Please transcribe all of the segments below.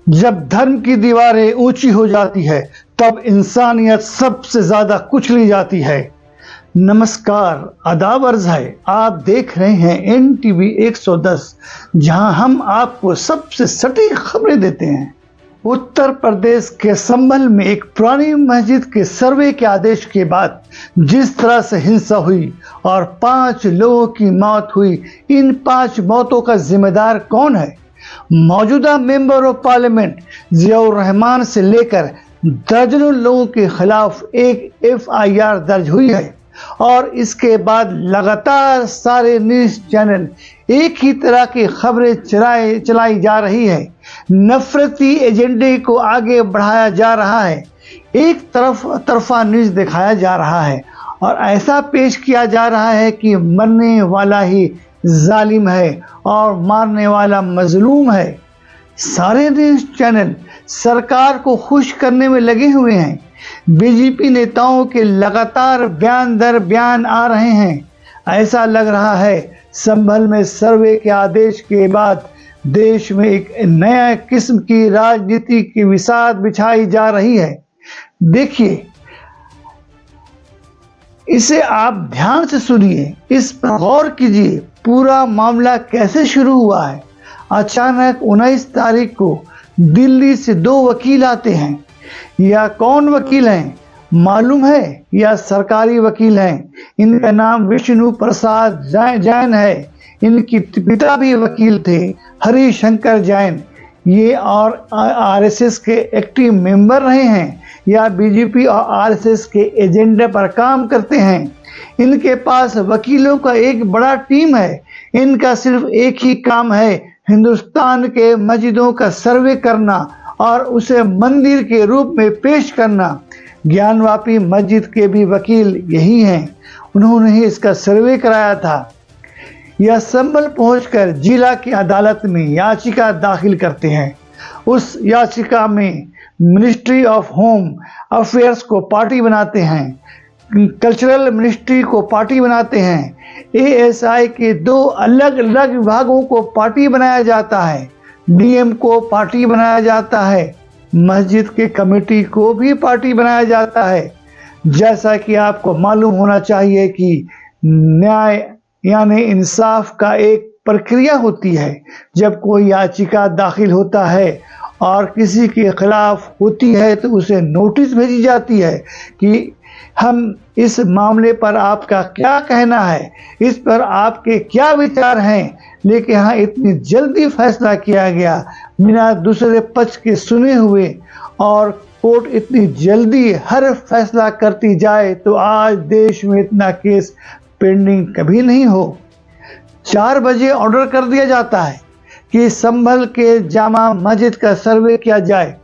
जब धर्म की दीवारें ऊंची हो जाती है तब इंसानियत सबसे ज्यादा कुचली जाती है। नमस्कार, आदाब अर्ज है। आप देख रहे हैं NTV 110, जहां हम आपको सबसे सटीक खबरें देते हैं। उत्तर प्रदेश के संभल में एक पुरानी मस्जिद के सर्वे के आदेश के बाद जिस तरह से हिंसा हुई और 5 लोगों की मौत हुई, इन 5 मौतों का जिम्मेदार कौन है? मौजूदा member of parliament Ziaur Rahman से लेकर दर्जनों लोगों के खिलाफ एक FIR दर्ज हुई है और इसके बाद लगातार सारे न्यूज चैनल एक ही तरह की खबरें चलाई जा रही है। नफरती एजेंडे को आगे बढ़ाया जा रहा है, एक तरफा न्यूज दिखाया जा रहा है और ऐसा पेश किया जा रहा है कि मरने वाला ही जालिम है और मारने वाला मजलूम है। सारे न्यूज चैनल सरकार को खुश करने में लगे हुए हैं। बीजेपी नेताओं के लगातार बयान दर बयान आ रहे हैं। ऐसा लग रहा है संभल में सर्वे के आदेश के बाद देश में एक नया किस्म की राजनीति की विसात बिछाई जा रही है। देखिए, इसे आप ध्यान से सुनिए, इस पर गौर कीजिए। पूरा मामला कैसे शुरू हुआ है? अचानक 19 तारीख को दिल्ली से 2 वकील आते हैं। या कौन वकील हैं मालूम है? या सरकारी वकील हैं। इनका नाम विष्णु प्रसाद जैन है। इनके पिता भी वकील थे, हरिशंकर जैन। ये और RSS के एक्टिव मेंबर रहे हैं या बीजेपी और RSS के एजेंडे पर काम करते हैं। इनके पास वकीलों का एक बड़ा टीम है। इनका सिर्फ एक ही काम है, हिंदुस्तान के मस्जिदों का सर्वे करना और उसे मंदिर के रूप में पेश करना। ज्ञानवापी मस्जिद के भी वकील यही हैं। उन्होंने ही इसका सर्वे कराया था। यह संभल पहुंचकर जिला की अदालत में याचिका दाखिल करते हैं। उस याचिका में मिनिस्ट्री ऑफ होम अफेयर्स को पार्टी बनाते हैं, कल्चरल मिनिस्ट्री को पार्टी बनाते हैं, ASI के 2 अलग अलग विभागों को पार्टी बनाया जाता है, DM को पार्टी बनाया जाता है, मस्जिद के कमेटी को भी पार्टी बनाया जाता है। जैसा कि आपको मालूम होना चाहिए कि न्याय यानी इंसाफ का एक प्रक्रिया होती है। जब कोई याचिका दाखिल होता है और किसी के खिलाफ होती है तो उसे नोटिस भेजी जाती है कि हम इस मामले पर आपका क्या कहना है, इस पर आपके क्या विचार हैं। लेकिन यहाँ इतनी जल्दी फैसला किया गया बिना दूसरे पक्ष के सुने हुए, और कोर्ट इतनी जल्दी हर फैसला करती जाए तो आज देश में इतना केस पेंडिंग कभी नहीं हो। 4 बजे ऑर्डर कर दिया जाता है कि संभल के जामा मस्जिद का सर्वे किया जाए।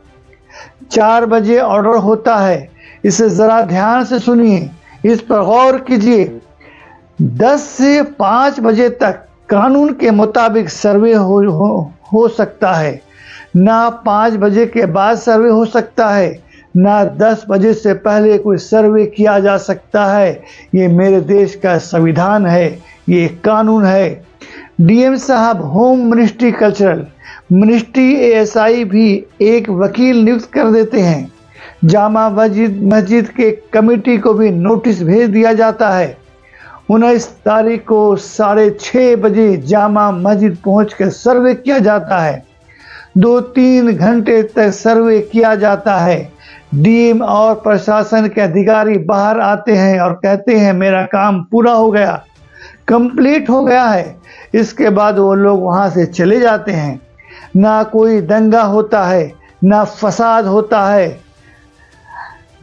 4 बजे ऑर्डर होता है। इसे जरा ध्यान से सुनिए, इस पर गौर कीजिए। 10 से 5 बजे तक कानून के मुताबिक सर्वे हो सकता है। ना 5 बजे के बाद सर्वे हो सकता है, ना 10 बजे से पहले कोई सर्वे किया जा सकता है। ये मेरे देश का संविधान है, ये कानून है। DM साहब home ministry, cultural ministry, ASI भी एक वकील नियुक्त कर देते हैं। जामा मस्जिद के कमेटी को भी नोटिस भेज दिया जाता है। 19 तारीख को 6:30 बजे जामा मस्जिद पहुंचकर सर्वे किया जाता है। 2-3 घंटे तक सर्वे किया जाता है। DM और प्रशासन के अधिकारी बाहर आते हैं और कहते हैं मेरा काम पूरा हो गया, कंप्लीट हो गया है। इसके बाद वो लोग वहां से चले जाते हैं। ना कोई दंगा होता है, ना फसाद होता है।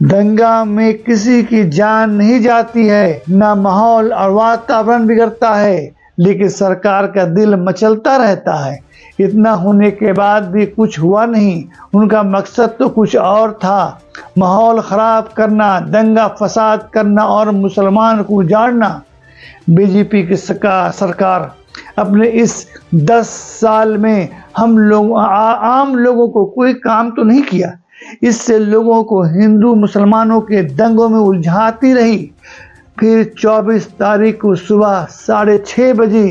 दंगा में किसी की जान नहीं जाती है, ना माहौल और वातावरण बिगड़ता है, लेकिन सरकार का दिल मचलता रहता है। इतना होने के बाद भी कुछ हुआ नहीं। उनका मकसद तो कुछ और था, माहौल खराब करना, दंगा फसाद करना और मुसलमान को उजाड़ना। बीजेपी की सरकार अपने इस 10 साल में आम लोगों को कोई काम तो नहीं किया। इससे लोगों को हिंदू मुसलमानों के दंगों में उलझाती रही। फिर 24 तारीख को सुबह 6:30 बजे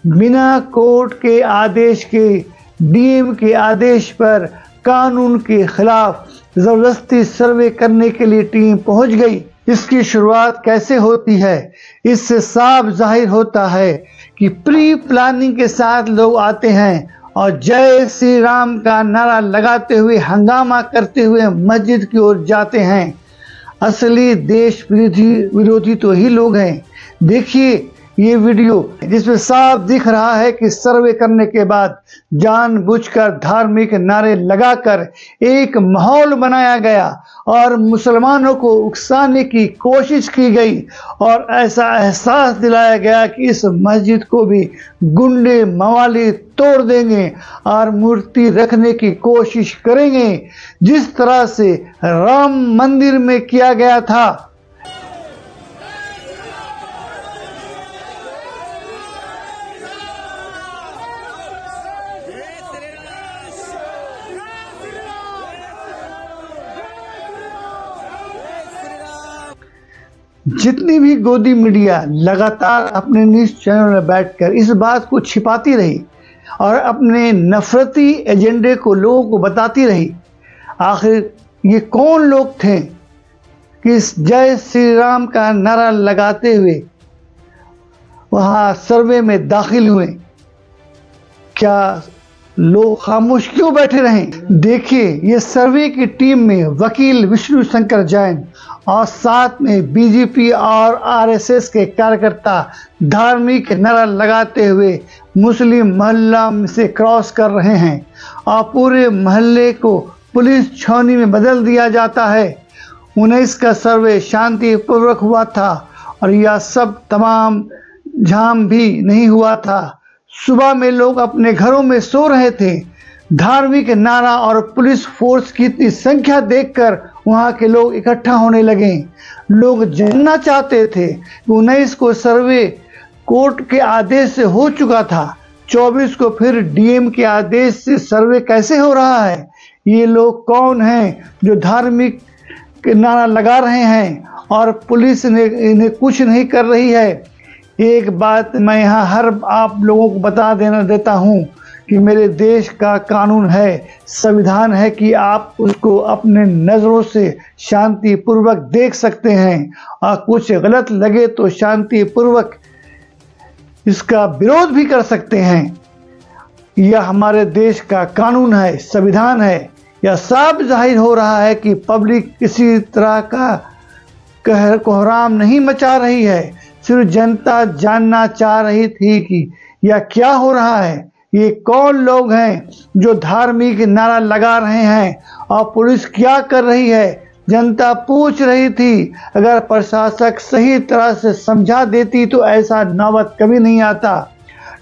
बिना कोर्ट के आदेश के, DM के आदेश पर कानून के खिलाफ जबरदस्ती सर्वे करने के लिए टीम पहुंच गई। इसकी शुरुआत कैसे होती है? इससे साफ जाहिर होता है कि प्री प्लानिंग के साथ लोग आते हैं और जय श्री राम का नारा लगाते हुए हंगामा करते हुए मस्जिद की ओर जाते हैं। असली देश विरोधी तो ही लोग हैं। देखिए ये वीडियो जिसमें साफ दिख रहा है कि सर्वे करने के बाद जानबूझकर धार्मिक नारे लगाकर एक माहौल बनाया गया और मुसलमानों को उकसाने की कोशिश की गई और ऐसा एहसास दिलाया गया कि इस मस्जिद को भी गुंडे मवाली तोड़ देंगे और मूर्ति रखने की कोशिश करेंगे, जिस तरह से राम मंदिर में किया गया था। जितनी भी गोदी मीडिया लगातार अपने न्यूज चैनल में बैठकर इस बात को छिपाती रही और अपने नफरती एजेंडे को लोगों को बताती रही, आखिर ये कौन लोग थे कि इस जय श्री राम का नारा लगाते हुए वहां सर्वे में दाखिल हुए? क्या लोग खामोश क्यों बैठे रहें? देखिए, ये सर्वे की टीम में वकील विष्णु शंकर जैन और साथ में बीजेपी और आरएसएस के कार्यकर्ता धार्मिक नारा लगाते हुए मुस्लिम मोहल्ला से क्रॉस कर रहे हैं और पूरे मोहल्ले को पुलिस छावनी में बदल दिया जाता है। 19 का सर्वे शांतिपूर्वक हुआ था और यह सब तमाम झाम भी नहीं हुआ था। सुबह में लोग अपने घरों में सो रहे थे। धार्मिक नारा और पुलिस फोर्स की इतनी संख्या देखकर वहां के लोग इकट्ठा होने लगे। लोग जानना चाहते थे कि 19 को सर्वे कोर्ट के आदेश से हो चुका था, 24 को फिर डीएम के आदेश से सर्वे कैसे हो रहा है? ये लोग कौन हैं जो धार्मिक नारा लगा रहे हैं और पुलिस ने इन्हें कुछ नहीं कर रही है? एक बात मैं यहाँ हर आप लोगों को बता देता हूँ कि मेरे देश का कानून है, संविधान है कि आप उसको अपने नज़रों से शांतिपूर्वक देख सकते हैं और कुछ गलत लगे तो शांतिपूर्वक इसका विरोध भी कर सकते हैं। यह हमारे देश का कानून है, संविधान है। यह साफ जाहिर हो रहा है कि पब्लिक किसी तरह का कहर कोहराम नहीं मचा रही है। सिर्फ जनता जानना चाह रही थी कि यह क्या हो रहा है, ये कौन लोग हैं जो धार्मिक नारा लगा रहे हैं और पुलिस क्या कर रही है। जनता पूछ रही थी। अगर प्रशासक सही तरह से समझा देती तो ऐसा नौबत कभी नहीं आता।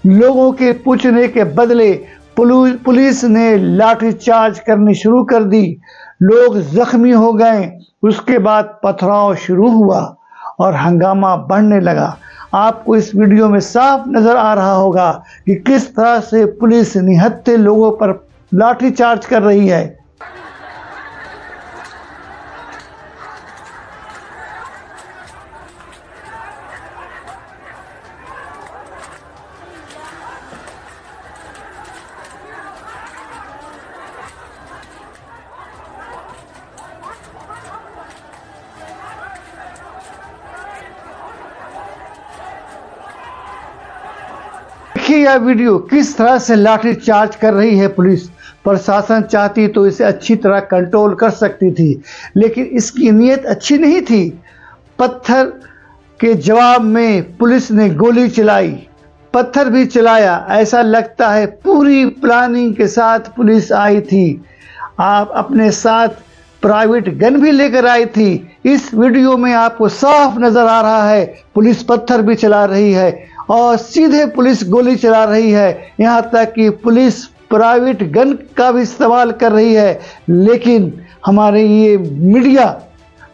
लोगों के पूछने के बदले पुलिस ने लाठीचार्ज करनी शुरू कर दी। लोग जख्मी हो गए। उसके बाद पथराव शुरू हुआ और हंगामा बढ़ने लगा। आपको इस वीडियो में साफ नजर आ रहा होगा कि किस तरह से पुलिस निहत्थे लोगों पर लाठीचार्ज कर रही है। देखिए यह वीडियो किस तरह से लाठी चार्ज कर रही है पुलिस। प्रशासन चाहती तो इसे अच्छी तरह कंट्रोल कर सकती थी, लेकिन इसकी नीयत अच्छी नहीं थी। पत्थर के जवाब में पुलिस ने गोली चलाई, पत्थर भी चलाया। ऐसा लगता है पूरी प्लानिंग के साथ पुलिस आई थी। आप अपने साथ प्राइवेट गन भी लेकर आई थी। इस वीडियो में आपको साफ नजर आ रहा है पुलिस पत्थर भी चला रही है और सीधे पुलिस गोली चला रही है। यहाँ तक कि पुलिस प्राइवेट गन का भी इस्तेमाल कर रही है। लेकिन हमारे ये मीडिया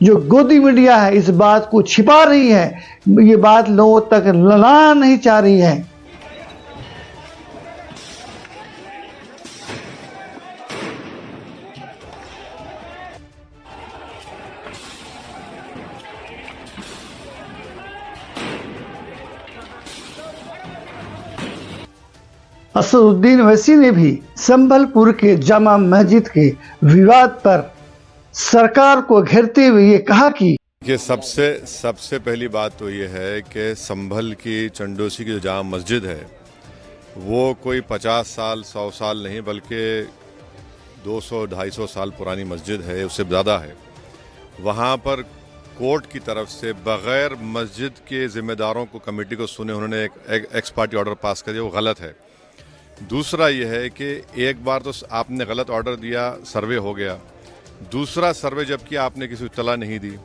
जो गोदी मीडिया है इस बात को छिपा रही है। ये बात लोगों तक लाना नहीं चाह रही है। असदुद्दीन ओवैसी ने भी संबलपुर के जामा मस्जिद के विवाद पर सरकार को घेरते हुए ये कहा कि ये सबसे पहली बात तो ये है कि संभल की चंडोसी की जो जामा मस्जिद है वो कोई 50 साल 100 साल नहीं बल्कि 200-250 साल पुरानी मस्जिद है, उससे ज़्यादा है। वहाँ पर कोर्ट की तरफ से बग़ैर मस्जिद के ज़िम्मेदारों को कमेटी को सुने उन्होंने एक एक्स पार्टी ऑर्डर पास कर दिया, वो गलत है। दूसरा ये है कि एक बार तो आपने गलत ऑर्डर दिया, सर्वे हो गया, दूसरा सर्वे जब किया आपने किसी को इत्तला नहीं दी।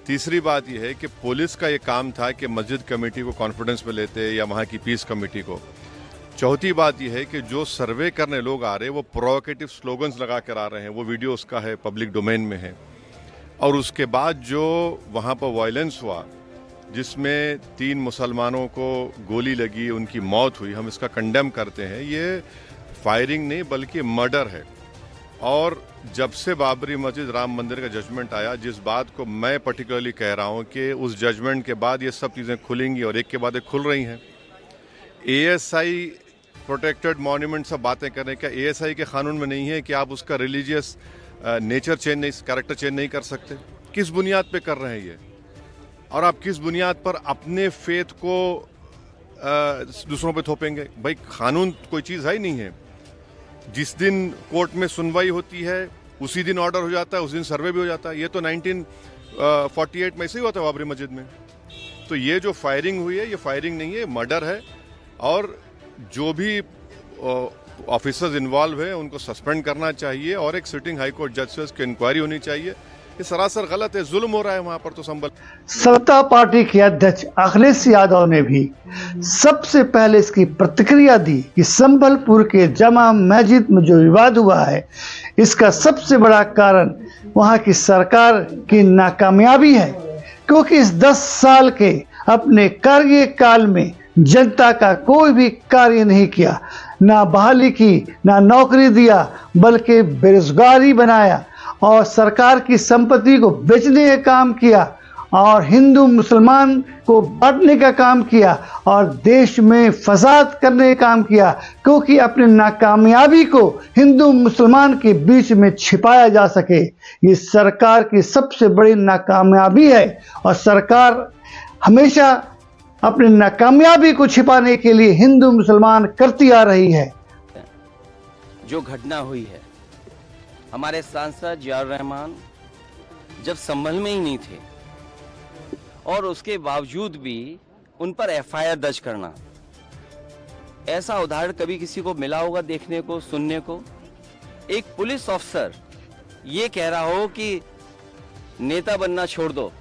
तीसरी बात यह है कि पुलिस का ये काम था कि मस्जिद कमेटी को कॉन्फिडेंस में लेते या वहाँ की पीस कमेटी को। चौथी बात यह है कि जो सर्वे करने लोग आ रहे हैं वो प्रोवोकेटिव स्लोगन्स लगा कर आ रहे हैं, वो वीडियो उसका है, पब्लिक डोमेन में है। और उसके बाद जो वहाँ पर वायलेंस हुआ जिसमें 3 मुसलमानों को गोली लगी, उनकी मौत हुई, हम इसका कंडेम करते हैं। ये फायरिंग नहीं बल्कि मर्डर है। और जब से बाबरी मस्जिद राम मंदिर का जजमेंट आया, जिस बात को मैं पर्टिकुलरली कह रहा हूँ कि उस जजमेंट के बाद ये सब चीज़ें खुलेंगी और एक के बाद एक खुल रही हैं। एएसआई प्रोटेक्टेड मॉन्यूमेंट सब बातें कर रहे हैं, क्या एएसआई के कानून में नहीं है कि आप उसका रिलीजियस नेचर चेंज नहीं, कैरेक्टर चेंज नहीं कर सकते? किस बुनियाद पे कर रहे हैं ये? और आप किस बुनियाद पर अपने फेथ को दूसरों पे थोपेंगे? भाई कानून कोई चीज़ है ही नहीं है। जिस दिन कोर्ट में सुनवाई होती है उसी दिन ऑर्डर हो जाता है, उस दिन सर्वे भी हो जाता है। ये तो 1948 में ऐसे ही हुआ था बाबरी मस्जिद में। तो ये जो फायरिंग हुई है ये फायरिंग नहीं है, मर्डर है। और जो भी ऑफिसर्स इन्वॉल्व है उनको सस्पेंड करना चाहिए और एक सिटिंग हाई कोर्ट जज से उसकी इंक्वायरी होनी चाहिए। ये सरासर गलत है, जुल्म हो रहा है वहां पर। तो संभल सत्ता पार्टी के अध्यक्ष अखिलेश यादव ने भी सबसे पहले इसकी प्रतिक्रिया दी कि संबलपुर के जामा मस्जिद में जो विवाद हुआ है इसका सबसे बड़ा कारण वहां की सरकार की नाकामयाबी है, क्योंकि इस 10 साल के अपने कार्यकाल में जनता का कोई भी कार्य नहीं किया, ना बहाली की, ना नौकरी दिया, बल्कि बेरोजगारी बनाया और सरकार की संपत्ति को बेचने का काम किया और हिंदू मुसलमान को बांटने का काम किया और देश में फसाद करने का काम किया, क्योंकि अपनी नाकामयाबी को हिंदू मुसलमान के बीच में छिपाया जा सके। ये सरकार की सबसे बड़ी नाकामयाबी है और सरकार हमेशा अपनी नाकामयाबी को छिपाने के लिए हिंदू मुसलमान करती आ रही है। जो घटना हुई है, हमारे सांसद जियाउर रहमान जब संभल में ही नहीं थे और उसके बावजूद भी उन पर एफआईआर दर्ज करना, ऐसा उदाहरण कभी किसी को मिला होगा देखने को, सुनने को? एक पुलिस ऑफिसर ये कह रहा हो कि नेता बनना छोड़ दो,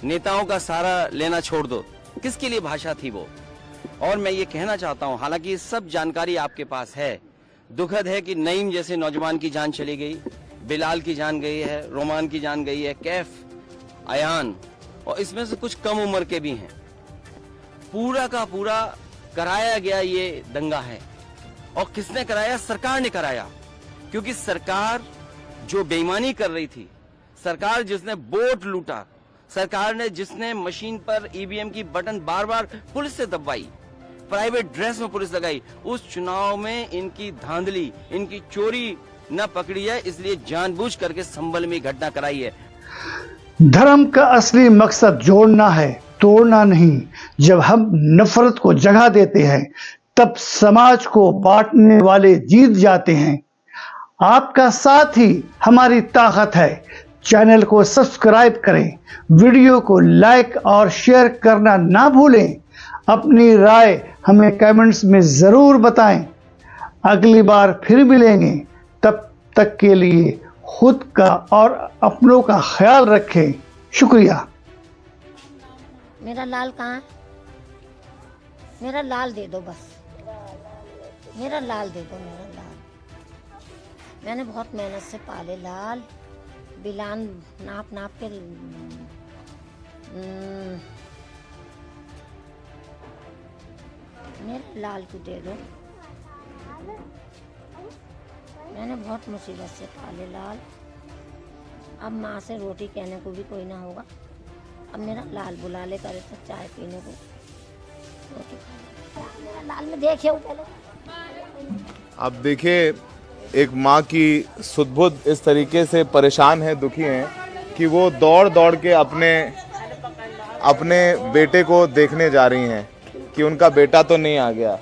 नेताओं का सहारा लेना छोड़ दो। किसके लिए भाषा थी वो? और मैं ये कहना चाहता हूं, हालांकि सब जानकारी आपके पास है, दुखद है कि नईम जैसे नौजवान की जान चली गई, बिलाल की जान गई है, रोमान की जान गई है, कैफ, अयान, और इसमें से कुछ कम उम्र के भी हैं। पूरा का पूरा कराया गया ये दंगा है। और किसने कराया? सरकार ने कराया, क्योंकि सरकार जो बेईमानी कर रही थी, सरकार जिसने वोट लूटा, सरकार ने जिसने मशीन पर ईवीएम की बटन बार बार पुलिस से दबाई, प्राइवेट ड्रेस में पुलिस लगाई, उस चुनाव में इनकी धांधली, इनकी चोरी न पकड़ी है, इसलिए जानबूझ करके संभल में घटना कराई है। धर्म का असली मकसद जोड़ना है, तोड़ना नहीं। जब हम नफरत को जगह देते हैं तब समाज को बांटने वाले जीत जाते हैं। आपका साथ ही हमारी ताकत है। चैनल को सब्सक्राइब करें, वीडियो को लाइक और शेयर करना ना भूलें। अपनी राय हमें कमेंट्स में ज़रूर बताएं। अगली बार फिर मिलेंगे, तब तक के लिए खुद का और अपनों का ख्याल रखें। शुक्रिया। मेरा लाल कहाँ है? मेरा लाल दे दो बस, मेरा लाल दे दो, मेरा लाल। मैंने बहुत मेहनत से पाले लाल, बिलान नाप नाप के मेरे लाल को दे दो। मैंने बहुत मुसीबत से पाले लाल। अब माँ से रोटी कहने को भी कोई ना होगा। अब मेरा लाल बुला ले करे तो चाय पीने को, रोटी खाने। मेरा लाल में देखे पहले। अब देखिए, एक माँ की सुध-बुध इस तरीके से परेशान है, दुखी हैं कि वो दौड़ दौड़ के अपने बेटे को देखने जा रही हैं कि उनका बेटा तो नहीं आ गया।